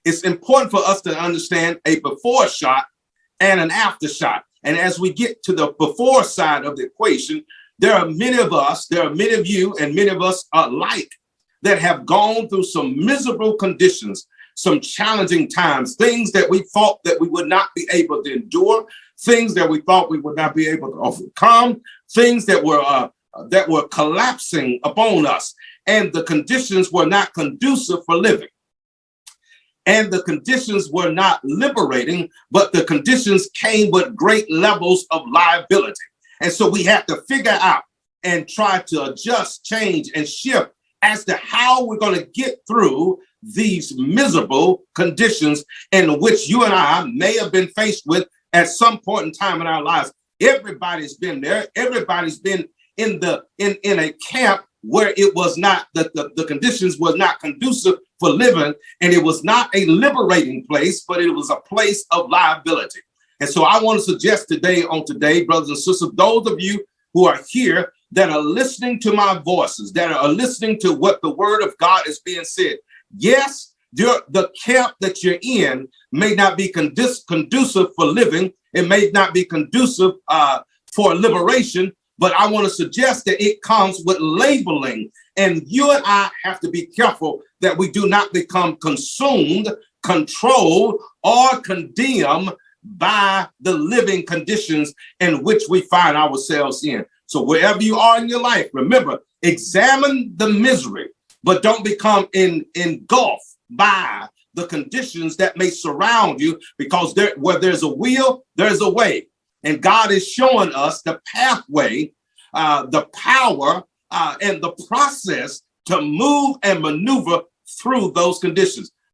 It's important for us to understand a before shot and an after shot. And as we get to the before side of the equation, there are many of us, there are many of you, and many of us alike that have gone through some miserable conditions, some challenging times, things that we thought that we would not be able to endure, things that we thought we would not be able to overcome, things that were collapsing upon us, and the conditions were not conducive for living. And the conditions were not liberating, but the conditions came with great levels of liability. And so we had to figure out and try to adjust, change, and shift as to how we're going to get through these miserable conditions in which you and I may have been faced with at some point in time in our lives. Everybody's been there. Everybody's been in a camp where it was not, the conditions was not conducive for living, and it was not a liberating place, but it was a place of liability. And so I want to suggest today, brothers and sisters, those of you who are here that are listening to my voices, that are listening to what the word of God is being said. Yes, the camp that you're in may not be conducive for living. It may not be conducive for liberation, but I want to suggest that it comes with labeling. And you and I have to be careful that we do not become consumed, controlled, or condemned by the living conditions in which we find ourselves in. So wherever you are in your life, remember, examine the misery, but don't become engulfed by the conditions that may surround you, because where there's a will, there's a way. And God is showing us the pathway, the power, and the process to move and maneuver through those conditions.